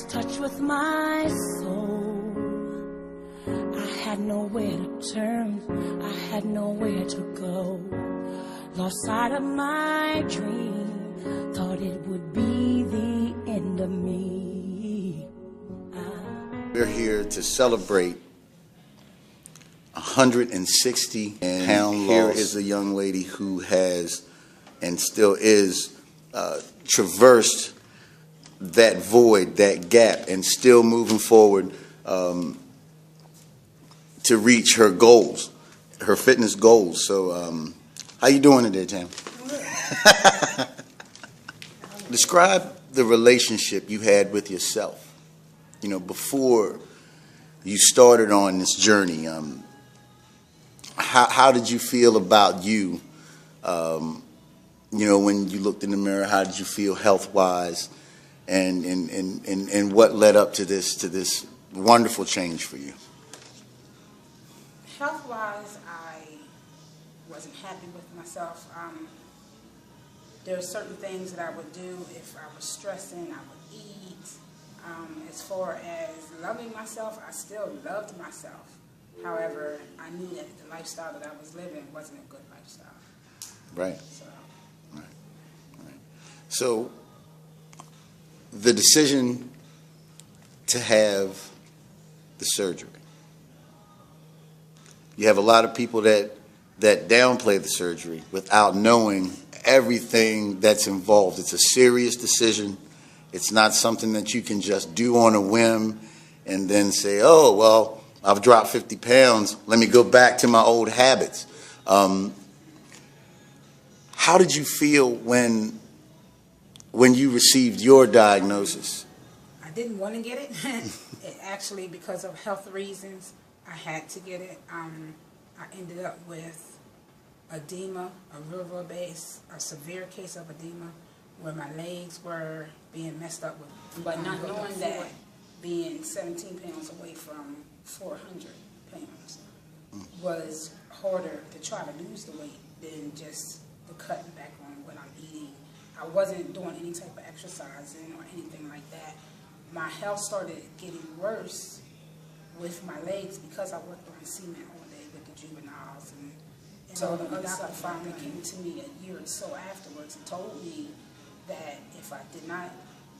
lost touch with my soul. I had nowhere to turn, I had nowhere to go. Lost sight of my dream, thought it would be the end of me. We're here to celebrate 160 pound loss. Here is a young lady who has and still is traversed that void, that gap, and still moving forward to reach her goals, her fitness goals. So how you doing today, Tam? Describe the relationship you had with yourself, you know, before you started on this journey. How did you feel about you, you know, when you looked in the mirror? How did you feel health-wise, and what led up to this wonderful change for you? Health-wise, I wasn't happy with myself. There are certain things that I would do if I was stressing. I would eat. As far as loving myself, I still loved myself. However, I knew that the lifestyle that I was living wasn't a good lifestyle. Right. So. Right. So the decision to have the surgery. You have a lot of people that downplay the surgery without knowing everything that's involved. It's a serious decision. It's not something that you can just do on a whim and then say, oh, well, I've dropped 50 pounds. Let me go back to my old habits. How did you feel when you received your diagnosis? I didn't want to get it. Actually, because of health reasons, I had to get it. I ended up with edema, a real base, a severe case of edema, where my legs were being messed up with. But not knowing that, being 17 pounds away from 400 pounds was harder to try to lose the weight than just the cutting back on what I'm eating. I wasn't doing any type of exercising or anything like that. My health started getting worse with my legs because I worked on cement all day with the juveniles. And so the doctor finally came to me a year or so afterwards and told me that if I did not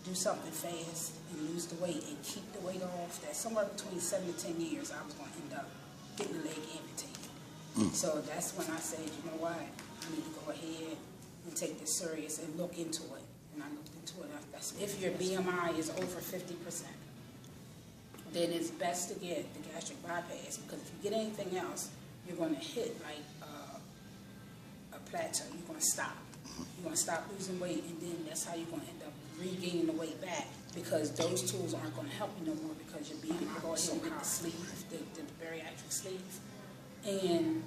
do something fast and lose the weight and keep the weight off, that somewhere between 7 to 10 years I was going to end up getting the leg amputated. So that's when I said, you know what, I need to go ahead and take this serious and look into it. And I looked into it. If your BMI is over 50%, then it's best to get the gastric bypass, because if you get anything else, you're going to hit like a plateau. You're going to stop. You're going to stop losing weight, and then that's how you're going to end up regaining the weight back, because those tools aren't going to help you no more, because you're being able to go ahead and get the sleeve, the bariatric sleeve, and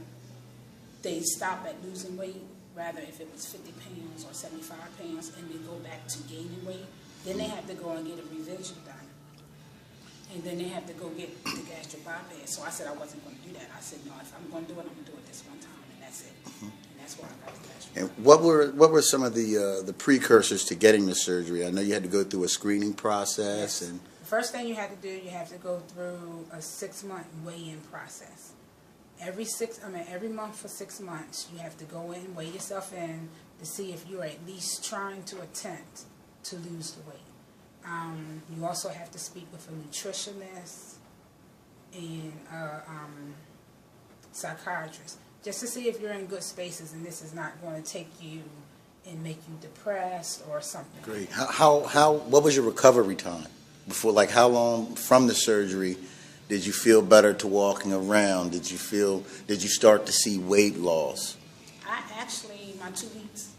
they stop at losing weight. Rather, if it was 50 pounds or 75 pounds and then go back to gaining weight, then they have to go and get a revision done. And then they have to go get the gastric bypass. So I said I wasn't going to do that. I said, no, if I'm going to do it, I'm going to do it this one time, and that's it. And that's why I got the gastric bypass. And what were some of the precursors to getting the surgery? I know you had to go through a screening process. Yes. And the first thing you have to do, you have to go through a 6-month weigh-in process. Every month for 6 months, you have to go in, weigh yourself in to see if you're at least trying to attempt to lose the weight. You also have to speak with a nutritionist and a psychiatrist, just to see if you're in good spaces and this is not going to take you and make you depressed or something. Great. What was your recovery time before? Like, how long from the surgery did you feel better to walking around? Did you start to see weight loss? My 2 weeks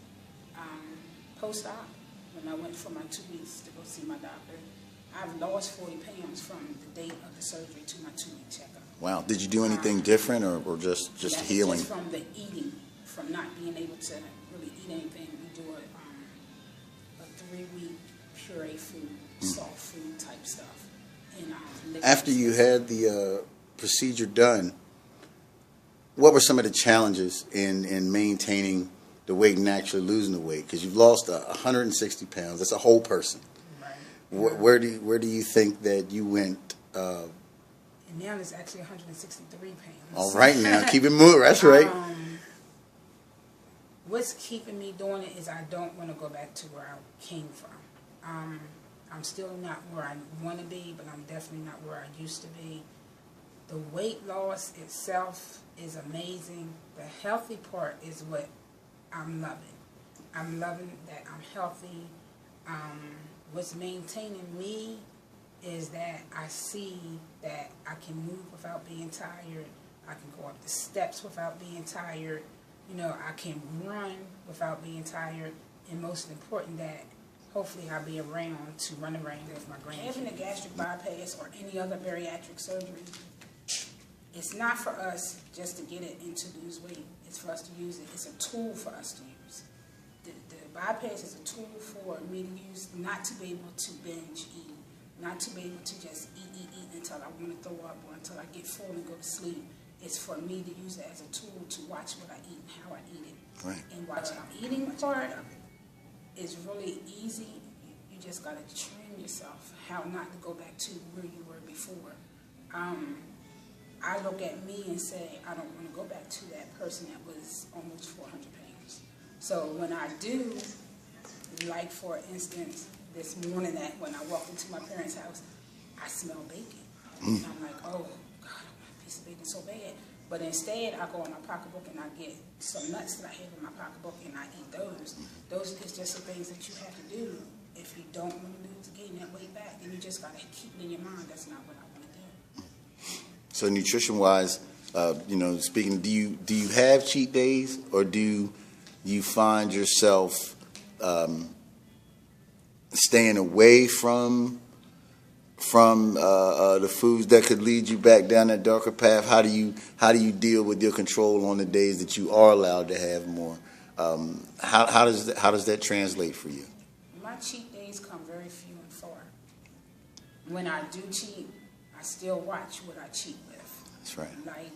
post-op, when I went for my 2 weeks to go see my doctor, I've lost 40 pounds from the date of the surgery to my 2-week checkup. Wow. Did you do anything different, or just healing? Just from the eating, from not being able to really eat anything. We do a 3-week puree food, soft food type stuff. And, after you had the procedure done, what were some of the challenges in maintaining the weight and actually losing the weight? Because you've lost 160 pounds. That's a whole person. Right. Where do you think that you went? And now it's actually 163 pounds. All right, now keep it moving. That's right. What's keeping me doing it is I don't want to go back to where I came from. I'm still not where I want to be, but I'm definitely not where I used to be. The weight loss itself is amazing. The healthy part is what I'm loving. I'm loving that I'm healthy. What's maintaining me is that I see that I can move without being tired. I can go up the steps without being tired. You know, I can run without being tired. And most important, that hopefully I'll be around to run around with my grandkids. Having a gastric bypass or any other bariatric surgery, it's not for us just to get it and to lose weight. It's for us to use it. It's a tool for us to use. The bypass is a tool for me to use, not to be able to binge eat, not to be able to just eat until I want to throw up or until I get full and go to sleep. It's for me to use it as a tool to watch what I eat and how I eat it. Right. And watching the eating part is really easy. You just got to train yourself how not to go back to where you were before. I look at me and say, I don't want to go back to that person that was almost 400 pounds. So when I do, like for instance, this morning that when I walked into my parents' house, I smell bacon. And I'm like, oh, God, I want a piece of bacon so bad. But instead, I go in my pocketbook and I get some nuts that I have in my pocketbook and I eat those. Those is just some things that you have to do. If you don't want to lose, gain that weight back, then you just got to keep it in your mind. That's not what I want to do. So nutrition-wise, you know, speaking, do you have cheat days, or do you find yourself staying away from the foods that could lead you back down that darker path? How do you deal with your control on the days that you are allowed to have more? How does that translate for you? My cheat days come very few and far. When I do cheat, I still watch what I cheat with. That's right. Like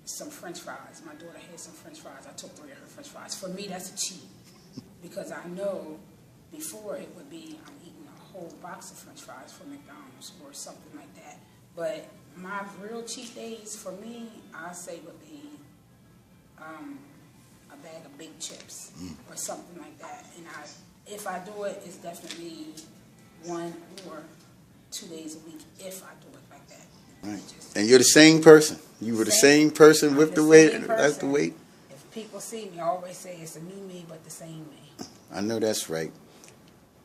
some French fries. My daughter had some French fries. I took 3 of her French fries. For me, that's a cheat because I know before it would be I'm eating a whole box of French fries from McDonald's or something like that. But my real cheat days for me, I say would be a bag of big chips or something like that. And if I do it, it's definitely 1 or 2 days a week if I do it like that. Right. And you're the same person. You were the same person with the weight. That's the weight. If people see me, I always say it's a new me, but the same me. I know that's right.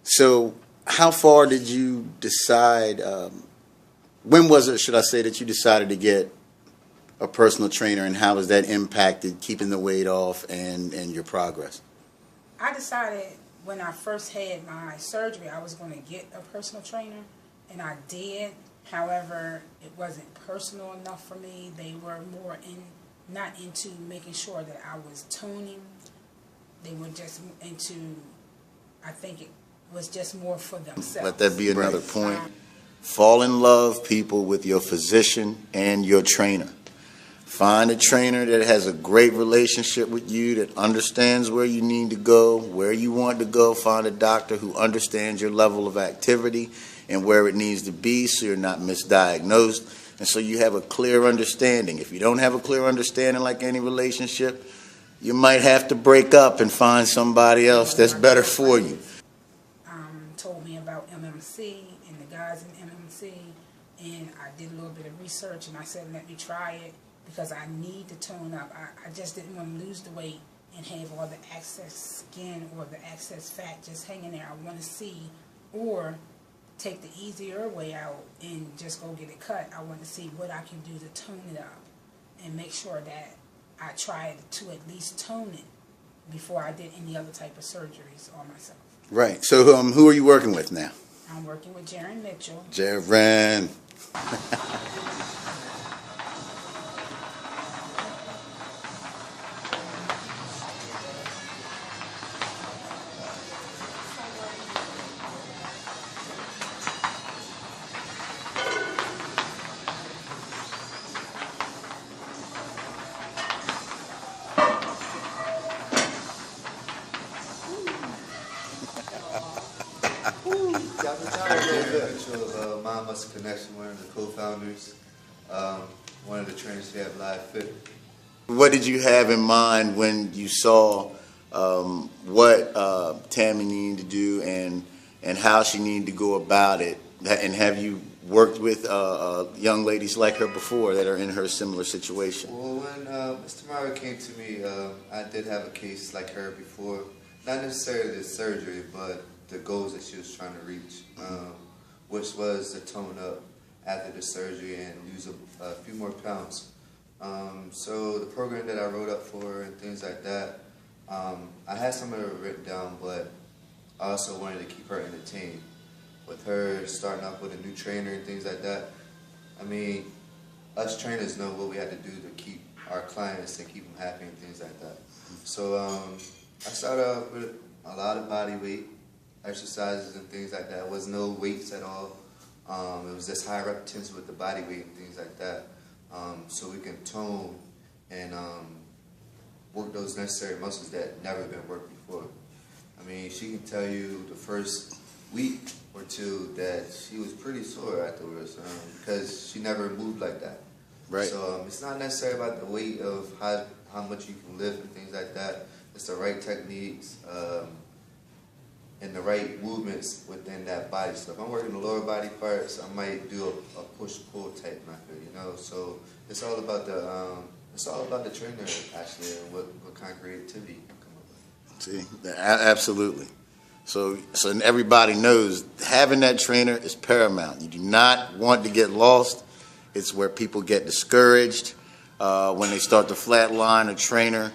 So how far did you decide, when was it, should I say, that you decided to get a personal trainer, and how has that impacted keeping the weight off and your progress? I decided when I first had my surgery I was going to get a personal trainer, and I did. However, it wasn't personal enough for me. They were more not into making sure that I was toning. They were just into, I think it was just more for themselves. Let that be another point. Fall in love, people, with your physician and your trainer. Find a trainer that has a great relationship with you, that understands where you need to go, where you want to go. Find a doctor who understands your level of activity and where it needs to be, so you're not misdiagnosed, and so you have a clear understanding. If you don't have a clear understanding, like any relationship, you might have to break up and find somebody else that's better for you. Told me about MMC and the guys in MMC, and I did a little bit of research, and I said, let me try it, because I need to tone up. I just didn't want to lose the weight and have all the excess skin or the excess fat just hanging there. I want to see, or take the easier way out and just go get it cut. I want to see what I can do to tone it up and make sure that I tried to at least tone it before I did any other type of surgeries on myself. Right. So who are you working with now? I'm working with Jaron Mitchell. Jaron. Ciao, ciao. Central Mind Muscle Connection, one of the co-founders, one of the trainers here at Live Fit. What did you have in mind when you saw what Tammy needed to do and how she needed to go about it? And have you worked with young ladies like her before that are in her similar situation? Well, when Ms. Tamara came to me, I did have a case like her before. Not necessarily the surgery, but the goals that she was trying to reach, which was to tone up after the surgery and lose a few more pounds. So the program that I wrote up for her and things like that, I had some of it written down, but I also wanted to keep her entertained. With her starting off with a new trainer and things like that, I mean, us trainers know what we have to do to keep our clients and keep them happy and things like that. So I started off with a lot of body weight exercises and things like that. There was no weights at all. It was just high repetitions with the body weight and things like that. So we can tone and work those necessary muscles that never been worked before. I mean, she can tell you the first week or two that she was pretty sore afterwards because she never moved like that. Right. So it's not necessarily about the weight of how much you can lift and things like that. It's the right techniques and the right movements within that body. So if I'm working the lower body parts, I might do a push-pull type method, you know. So it's all about the trainer actually and what kind of creativity you can come up with. See, absolutely. So everybody knows having that trainer is paramount. You do not want to get lost. It's where people get discouraged when they start to flatline a trainer.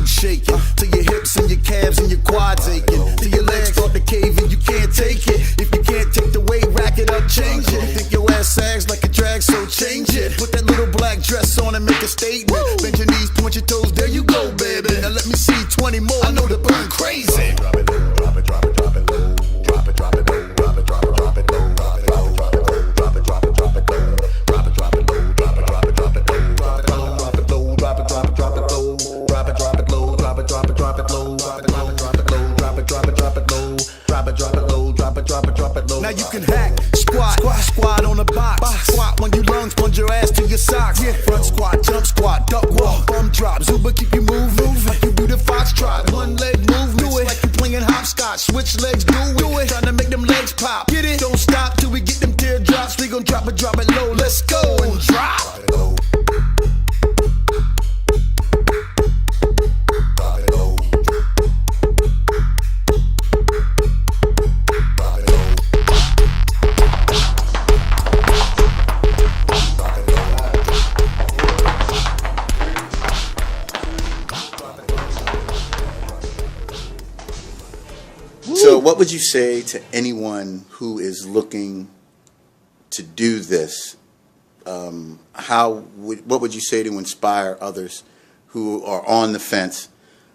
Shaking till your hips and your calves and your quads aching, till your legs start to cave and you can't take it. If you can't take the weight, rack it up, change it. Think your ass sags like a drag, so change it. Put that little black dress on and make a statement. Bend your knees, point your toes, there you go, baby. Now let me see 20 more. I know the burn crazy. Drop it low, drop it, drop it, drop it low. Drop it, drop it low, drop it, drop it, drop it low. Drop it low, drop it low, drop it, drop it, drop it low. Drop it, drop it low, drop it, drop it, drop it low. Drop it low, drop it low, drop it, drop it, drop it low. Drop it, drop it low, drop it, drop it, drop it low. Drop it low, drop it low, drop it, drop it, drop it low. Drop it, drop it low, drop it, drop it, drop it low. Now you can hack, squat on the box. Squat when you lunge, plunge your ass to your socks. Front squat, jump squat, duck walk, bum drop. Zuba keep you moving like you do the foxtrot. One leg movements like you playing hopscotch. Switch legs, do it. Trying to make them legs pop. Get it? Don't stop till we get them teardrops. We gon' drop it low. Let's go and drop. So what would you say to anyone who is looking to do this? What would you say to inspire others who are on the fence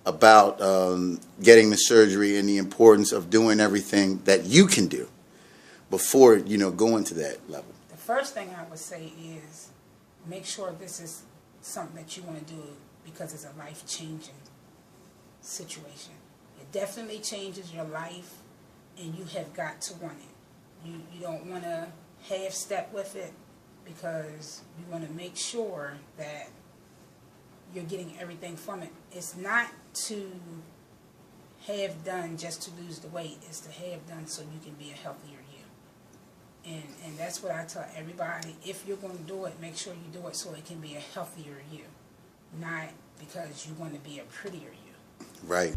about getting the surgery and the importance of doing everything that you can do before, going to that level? The first thing I would say is make sure this is something that you want to do because it's a life-changing situation. It definitely changes your life, and you have got to want it. You don't want to half-step with it because you want to make sure that you're getting everything from it. It's not to have done just to lose the weight. It's to have done so you can be a healthier you. And that's what I tell everybody. If you're going to do it, make sure you do it so it can be a healthier you, not because you want to be a prettier you. Right.